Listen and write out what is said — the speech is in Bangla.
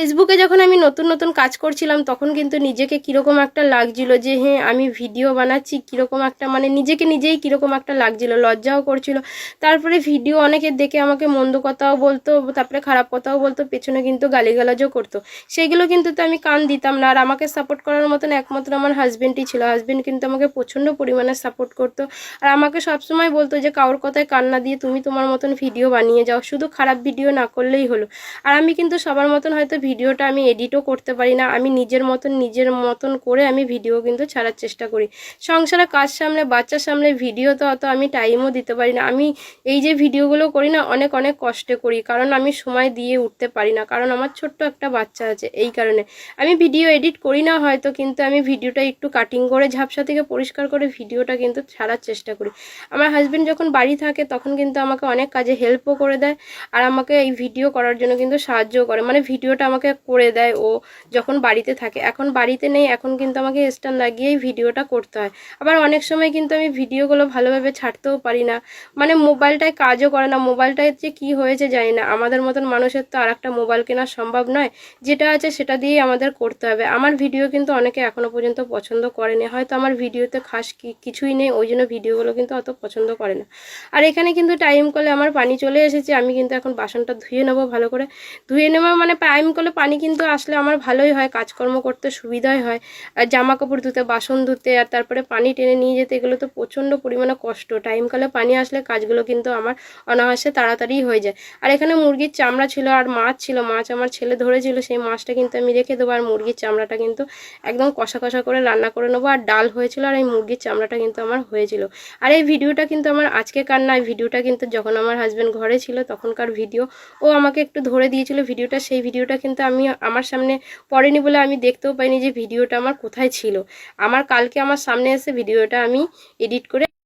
ফেসবুকে যখন আমি নতুন নতুন কাজ করছিলাম তখন কিন্তু নিজেকে কীরকম একটা লাগছিল যে হ্যাঁ আমি ভিডিও বানাচ্ছি, কীরকম একটা মানে নিজেকে নিজেই কীরকম একটা লাগছিল, লজ্জাও করছিল। তারপরে ভিডিও অনেকে দেখে আমাকে মন্দ কথাও বলতো, তারপরে খারাপ কথাও বলতো, পেছনে কিন্তু গালিগালাজও করতো। সেইগুলো কিন্তু তো আমি কান দিতাম না। আর আমাকে সাপোর্ট করার মতন একমাত্র আমার হাজব্যান্ডই ছিল। হাজব্যান্ড কিন্তু আমাকে প্রচণ্ড পরিমাণে সাপোর্ট করতো। আর আমাকে সবসময় বলতো যে কারোর কথায় কান না দিয়ে তুমি তোমার মতন ভিডিও বানিয়ে যাও, শুধু খারাপ ভিডিও না করলেই হলো। আর আমি কিন্তু সবার মতন হয়তো ভিডিওটা আমি এডিটও করতে পারি না। আমি নিজের মতন করে আমি ভিডিও কিন্তু ছাড়ার চেষ্টা করি। সংসারে কাজ সামলে, বাচ্চা সামলে ভিডিও তো অত আমি টাইমও দিতে পারি না। আমি এই যে ভিডিওগুলো করি না অনেক অনেক কষ্টে করি, কারণ আমি সময় দিয়ে উঠতে পারি না, কারণ আমার ছোট্ট একটা বাচ্চা আছে। এই কারণে আমি ভিডিও এডিট করি না হয়তো, কিন্তু আমি ভিডিওটা একটু কাটিং করে ঝাপসা থেকে পরিষ্কার করে ভিডিওটা কিন্তু ছাড়ার চেষ্টা করি। আমার হাজব্যান্ড যখন বাড়ি থাকে তখন কিন্তু আমাকে অনেক কাজে হেল্পও করে দেয়, আর আমাকে এই ভিডিও করার জন্য কিন্তু সাহায্য করে, মানে ভিডিওটা আমাকে করে দেয় ও যখন বাড়িতে থাকে। এখন বাড়িতে নেই, এখন কিন্তু আমাকে স্ট্যান্ড লাগিয়েই ভিডিওটা করতে হয়। আবার অনেক সময় কিন্তু আমি ভিডিওগুলো ভালোভাবে ছাড়তেও পারি না, মানে মোবাইলটায় কাজও করে না। মোবাইলটায় যে কি হয়েছে জানি না, আমাদের মতন মানুষের তো আর একটা মোবাইল কেনা সম্ভব নয়, যেটা আছে সেটা দিয়েই আমাদের করতে হবে। আমার ভিডিও কিন্তু অনেকে এখনো পর্যন্ত পছন্দ করেনি, হয়তো আমার ভিডিওতে খাস কিছুই নেই, ওই জন্য ভিডিওগুলো কিন্তু অত পছন্দ করে না। আর এখানে কিন্তু টাইম কলে আমার পানি চলে এসেছে, আমি কিন্তু এখন বাসনটা ধুয়ে নেবো ভালো করে। ধুয়ে নেওয়া মানে টাইম কলে পানি কিন্তু আসলে আমার ভালোই হয়, কাজকর্ম করতে সুবিধাই হয়। আর জামা কাপড় ধুতে, বাসন ধুতে, আর তারপরে পানি টেনে নিয়ে যেতে, এগুলো তো প্রচণ্ড পরিমাণে কষ্ট। টাইম কলে পানি আসলে কাজগুলো কিন্তু আমার অনায়াসে তাড়াতাড়ি হয়ে যায়। আর এখানে মুরগির চামড়া ছিল আর মাছ ছিল, মাছ আমার ছেলে ধরেছিল, সেই মাছটা কিন্তু আমি রেখে দেবো। আর মুরগির চামড়াটা কিন্তু একদম কষা কষা করে রান্না করে নেবো। আর ডাল হয়েছিল, আর এই মুরগির চামড়াটা কিন্তু আমার হয়েছিল। আর এই ভিডিওটা কিন্তু আমার আজকেকার না, এই ভিডিওটা কিন্তু যখন আমার হাজব্যান্ড ঘরে ছিল তখনকার ভিডিও। ও আমাকে একটু ধরে দিয়েছিল ভিডিওটা, সেই ভিডিওটা কিন্তু আমি আমার সামনে পড়েনি বলে আমি দেখতেও পাইনি যে ভিডিওটা আমার কোথায় ছিল। আমার কালকে আমার সামনে এসে ভিডিওটা আমি এডিট করে